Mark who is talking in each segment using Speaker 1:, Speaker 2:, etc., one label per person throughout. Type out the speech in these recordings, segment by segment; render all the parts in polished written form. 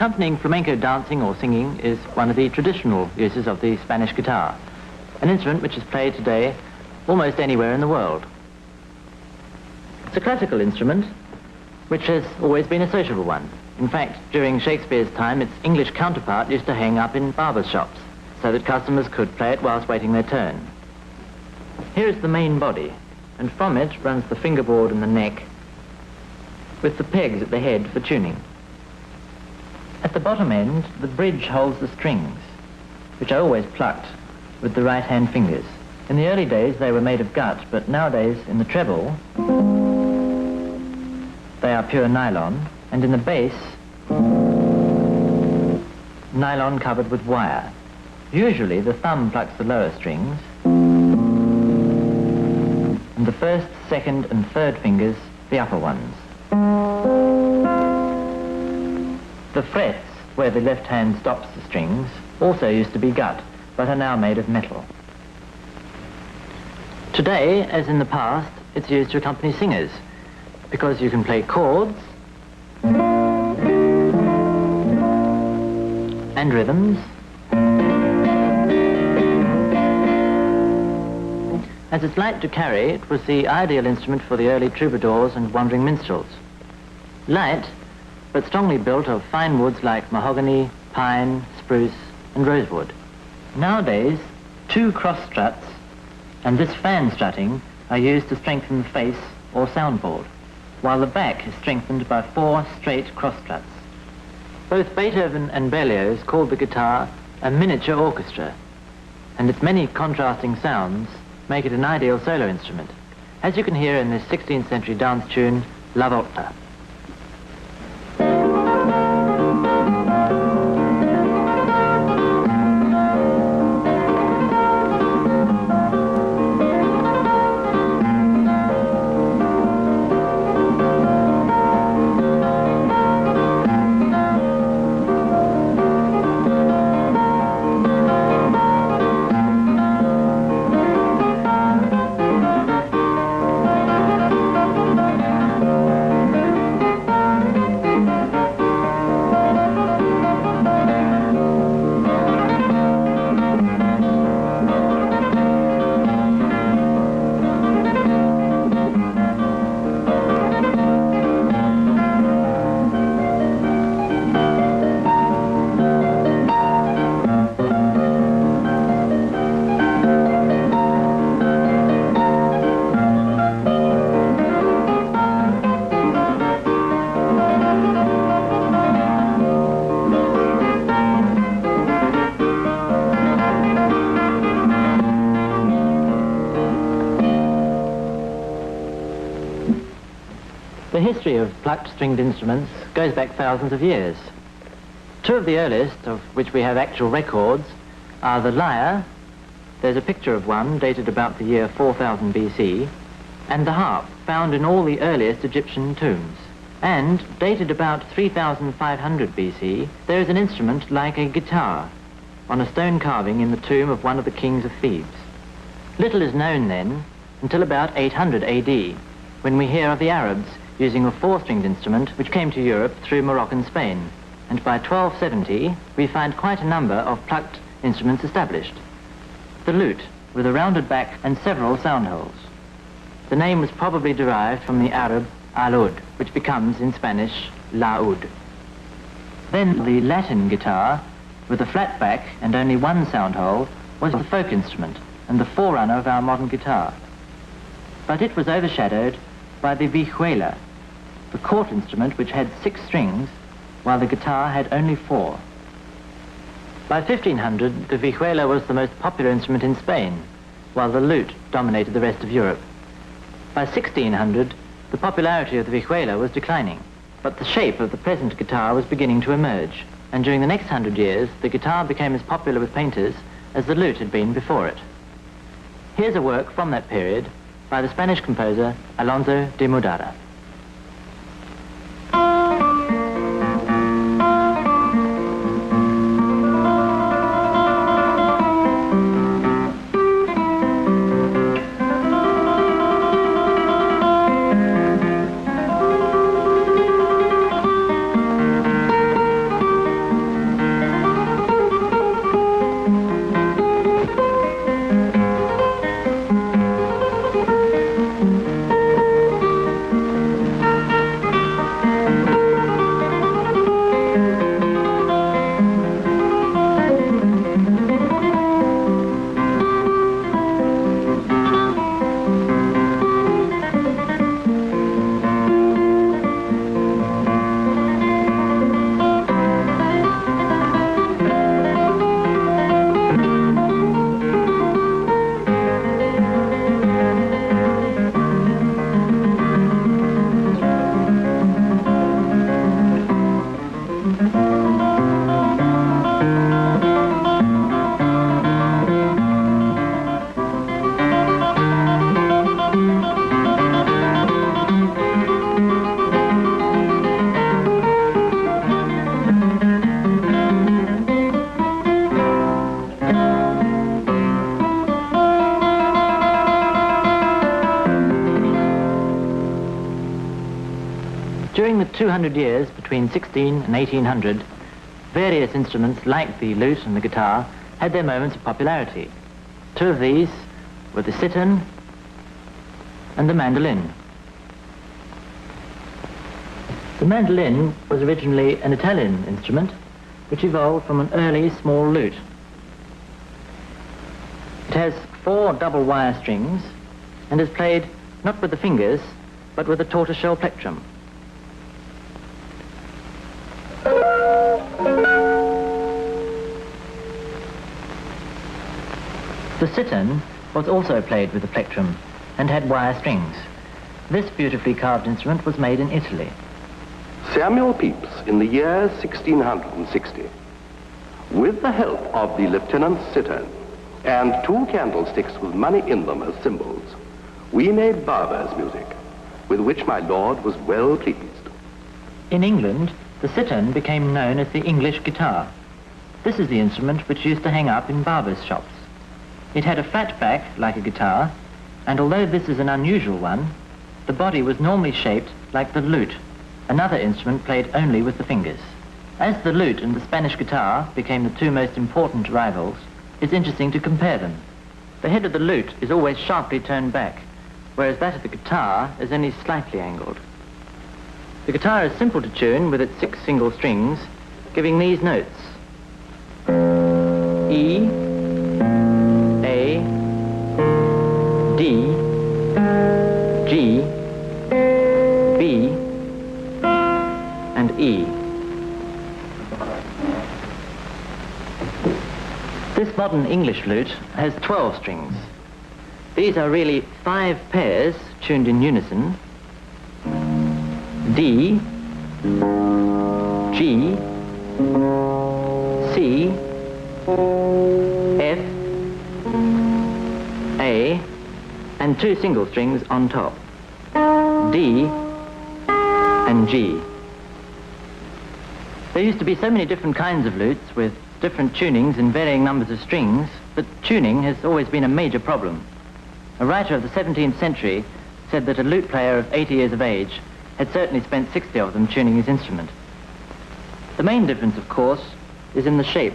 Speaker 1: Accompanying flamenco dancing or singing is one of the traditional uses of the Spanish guitar, an instrument which is played today almost anywhere in the world. It's a classical instrument which has always been a sociable one. In fact, during Shakespeare's time, its English counterpart used to hang up in barbers' shops so that customers could play it whilst waiting their turn. Here is the main body, and from it runs the fingerboard and the neck, with the pegs at the head for tuning. At the bottom end, the bridge holds the strings, which are always plucked with the right-hand fingers. In the early days, they were made of gut, but nowadays, in the treble, they are pure nylon, and in the bass, nylon covered with wire. Usually, the thumb plucks the lower strings, and the first, second, and third fingers, the upper ones. The frets, where the left hand stops the strings, also used to be gut, but are now made of metal. Today, as in the past, it's used to accompany singers, because you can play chords and rhythms, as it's light to carry, it was the ideal instrument for the early troubadours and wandering minstrels. Light, but strongly built of fine woods like mahogany, pine, spruce, and rosewood. Nowadays, 2 cross struts and this fan strutting are used to strengthen the face or soundboard, while the back is strengthened by 4 straight cross struts. Both Beethoven and Berlioz called the guitar a miniature orchestra, and its many contrasting sounds make it an ideal solo instrument, as you can hear in this 16th century dance tune, La Volta. The history of plucked stringed instruments goes back thousands of years. 2 of the earliest, of which we have actual records, are the lyre. There's a picture of one dated about the year 4000 BC, and the harp, found in all the earliest Egyptian tombs. And, dated about 3500 BC, there is an instrument like a guitar on a stone carving in the tomb of one of the kings of Thebes. Little is known then until about 800 AD, when we hear of the Arabs using a 4-stringed instrument which came to Europe through Moroccan Spain, and by 1270 we find quite a number of plucked instruments established. The lute, with a rounded back and several sound holes. The name was probably derived from the Arab alud, which becomes in Spanish laud. Then the Latin guitar, with a flat back and only 1 sound hole, was the folk instrument and the forerunner of our modern guitar. But it was overshadowed by the vihuela, the court instrument which had 6 strings, while the guitar had only 4. By 1500, the vihuela was the most popular instrument in Spain, while the lute dominated the rest of Europe. By 1600, the popularity of the vihuela was declining, but the shape of the present guitar was beginning to emerge, and during the next 100 years, the guitar became as popular with painters as the lute had been before it. Here's a work from that period by the Spanish composer Alonso de Mudara. During the 200 years between 16 and 1800, various instruments like the lute and the guitar had their moments of popularity. Two of these were the cithern and the mandolin. The mandolin was originally an Italian instrument which evolved from an early small lute. It has 4 double wire strings and is played not with the fingers but with a tortoiseshell plectrum. The cithern was also played with a plectrum and had wire strings. This beautifully carved instrument was made in Italy.
Speaker 2: Samuel Pepys, in the year 1660, with the help of the lieutenant's cithern and 2 candlesticks with money in them as symbols, we made barber's music, with which my lord was well pleased.
Speaker 1: In England, the cithern became known as the English guitar. This is the instrument which used to hang up in barbers' shops. It had a flat back like a guitar, and although this is an unusual one, the body was normally shaped like the lute, another instrument played only with the fingers. As the lute and the Spanish guitar became the 2 most important rivals, it's interesting to compare them. The head of the lute is always sharply turned back, whereas that of the guitar is only slightly angled. The guitar is simple to tune with its 6 single strings, giving these notes: E, A, D, G, B, and E. This modern English lute has 12 strings. These are really 5 pairs tuned in unison: D, G, C, F, A, and 2 single strings on top, D and G. There used to be so many different kinds of lutes with different tunings and varying numbers of strings that tuning has always been a major problem. A writer of the 17th century said that a lute player of 80 years of age had certainly spent 60 of them tuning his instrument. The main difference, of course, is in the shape.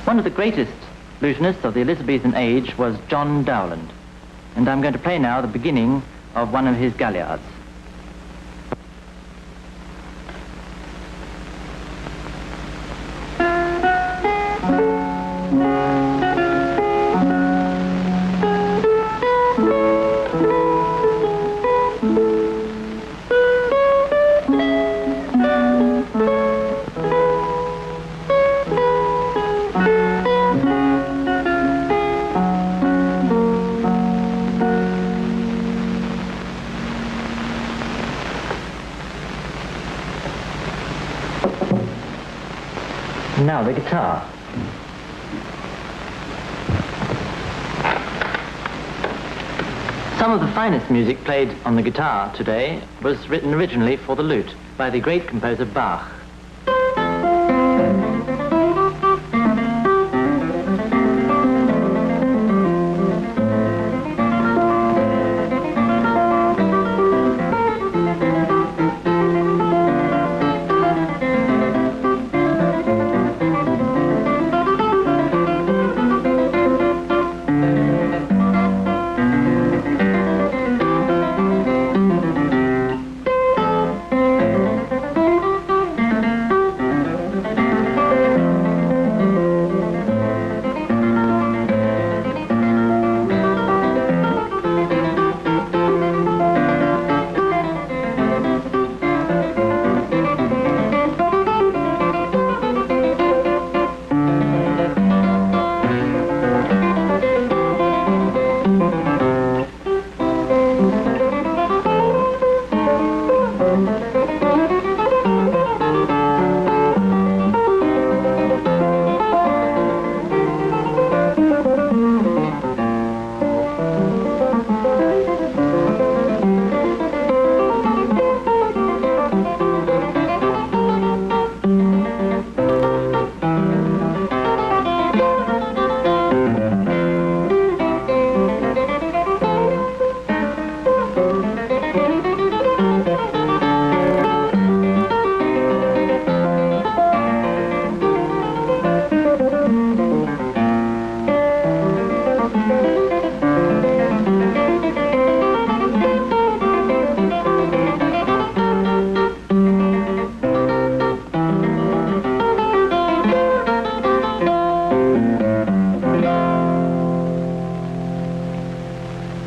Speaker 1: One of the greatest lutenists of the Elizabethan age was John Dowland, and I'm going to play now the beginning of one of his galliards. Now the guitar. Some of the finest music played on the guitar today was written originally for the lute by the great composer Bach.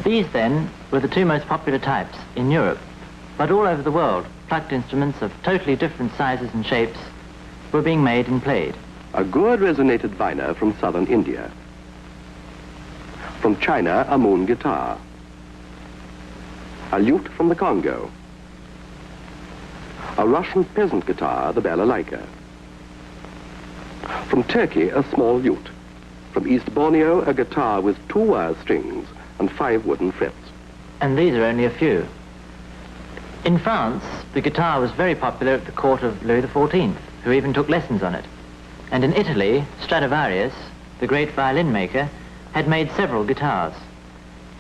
Speaker 1: These, then, were the two most popular types in Europe, but all over the world, plucked instruments of totally different sizes and shapes were being made and played.
Speaker 2: A gourd resonated vina from southern India. From China, a moon guitar. A lute from the Congo. A Russian peasant guitar, the balalaika. From Turkey, a small lute. From East Borneo, a guitar with 2 wire strings and 5 wooden frets.
Speaker 1: And these are only a few. In France, the guitar was very popular at the court of Louis XIV, who even took lessons on it. And in Italy, Stradivarius, the great violin maker, had made several guitars.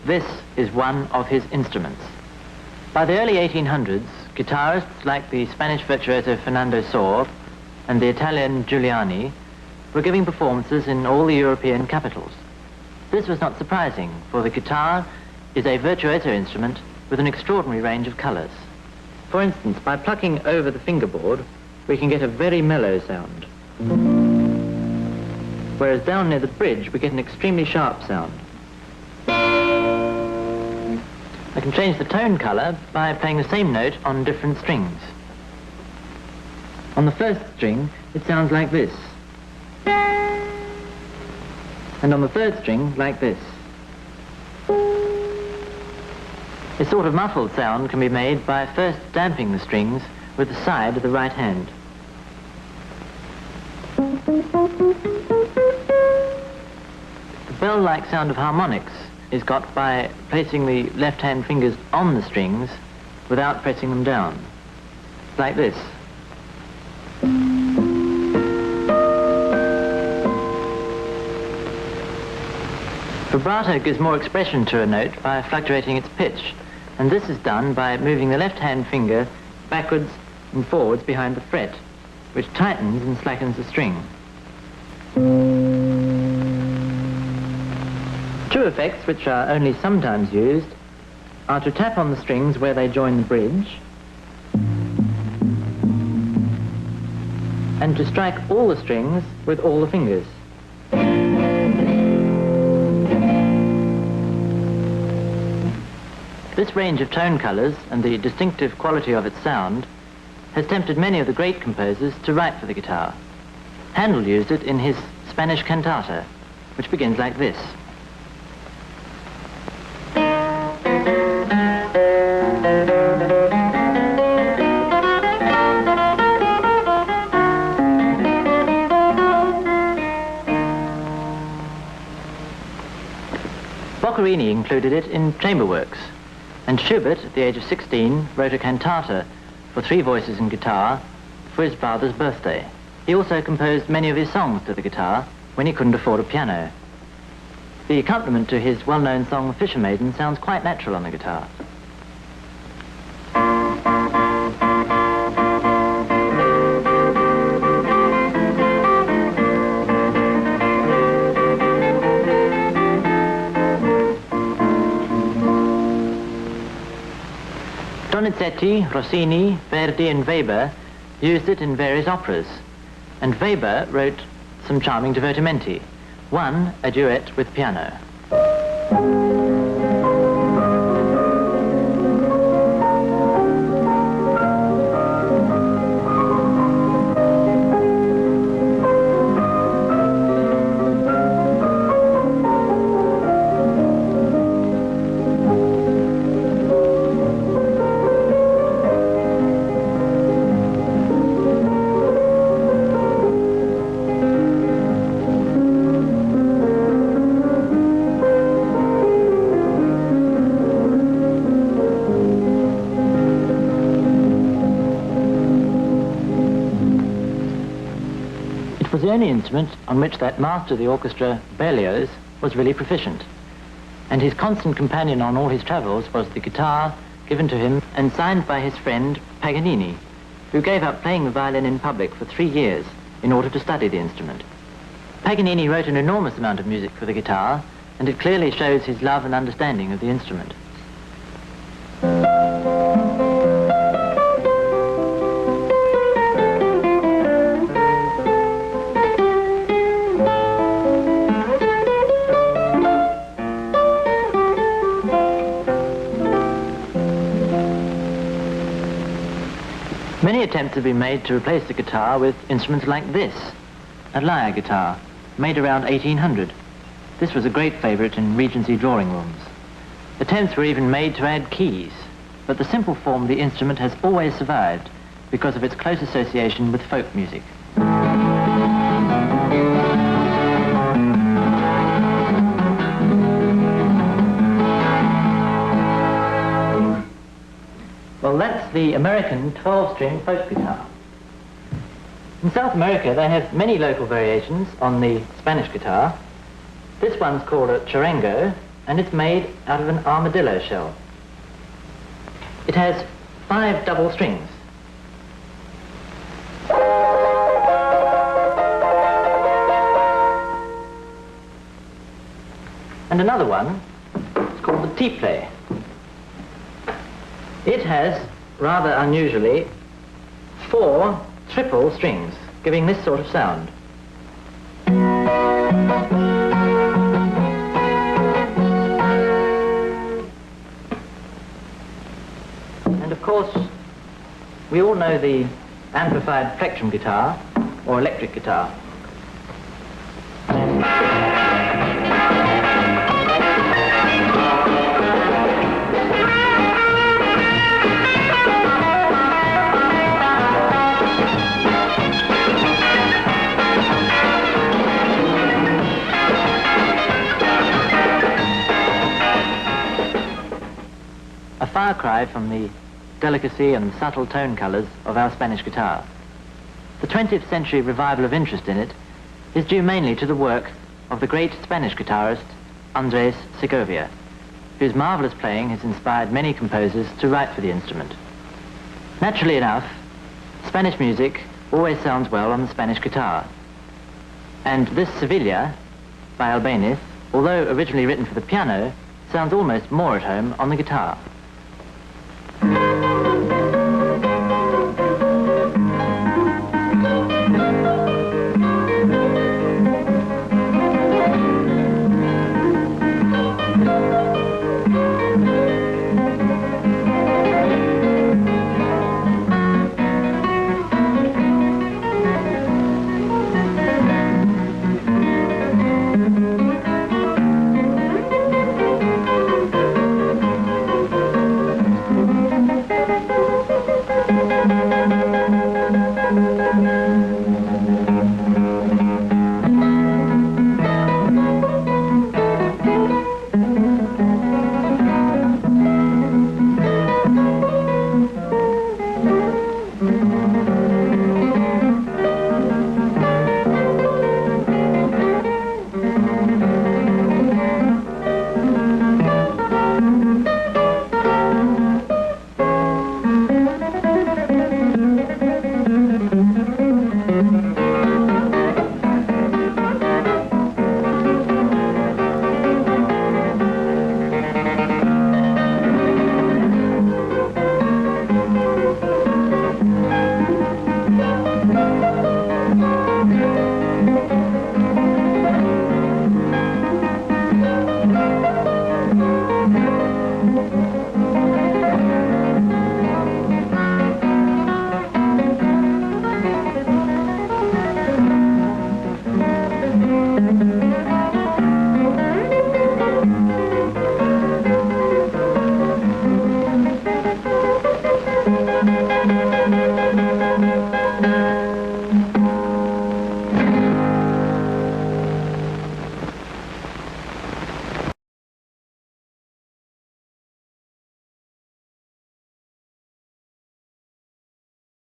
Speaker 1: This is one of his instruments. By the early 1800s, guitarists like the Spanish virtuoso Fernando Sor and the Italian Giuliani were giving performances in all the European capitals. This was not surprising, for the guitar is a virtuoso instrument with an extraordinary range of colors. For instance, by plucking over the fingerboard, we can get a very mellow sound. Whereas down near the bridge, we get an extremely sharp sound. I can change the tone color by playing the same note on different strings. On the first string, it sounds like this. And on the third string, like this. A sort of muffled sound can be made by first damping the strings with the side of the right hand. The bell-like sound of harmonics is got by placing the left-hand fingers on the strings without pressing them down, like this. Vibrato gives more expression to a note by fluctuating its pitch, and this is done by moving the left-hand finger backwards and forwards behind the fret, which tightens and slackens the string. Two effects which are only sometimes used are to tap on the strings where they join the bridge and to strike all the strings with all the fingers. This range of tone colors and the distinctive quality of its sound has tempted many of the great composers to write for the guitar. Handel used it in his Spanish cantata, which begins like this. Boccherini included it in chamber works, and Schubert, at the age of 16, wrote a cantata for 3 voices and guitar for his father's birthday. He also composed many of his songs to the guitar when he couldn't afford a piano. The accompaniment to his well-known song Fisher Maiden sounds quite natural on the guitar. Donizetti, Rossini, Verdi and Weber used it in various operas, and Weber wrote some charming divertimenti, one a duet with piano. It was the only instrument on which that master of the orchestra, Berlioz, was really proficient. And his constant companion on all his travels was the guitar given to him and signed by his friend Paganini, who gave up playing the violin in public for 3 years in order to study the instrument. Paganini wrote an enormous amount of music for the guitar, and it clearly shows his love and understanding of the instrument. Many attempts have been made to replace the guitar with instruments like this, a lyre guitar, made around 1800. This was a great favourite in Regency drawing rooms. Attempts were even made to add keys, but the simple form of the instrument has always survived because of its close association with folk music. Well, that's the American 12-string folk guitar. In South America, they have many local variations on the Spanish guitar. This one's called a charango, and it's made out of an armadillo shell. It has 5 double strings. And another one is called the tiple. It has, rather unusually, 4 triple strings, giving this sort of sound. And of course, we all know the amplified plectrum guitar, or electric guitar. A far cry from the delicacy and subtle tone colours of our Spanish guitar. The 20th century revival of interest in it is due mainly to the work of the great Spanish guitarist Andrés Segovia, whose marvellous playing has inspired many composers to write for the instrument. Naturally enough, Spanish music always sounds well on the Spanish guitar, and this Sevilla by Albéniz, although originally written for the piano, sounds almost more at home on the guitar.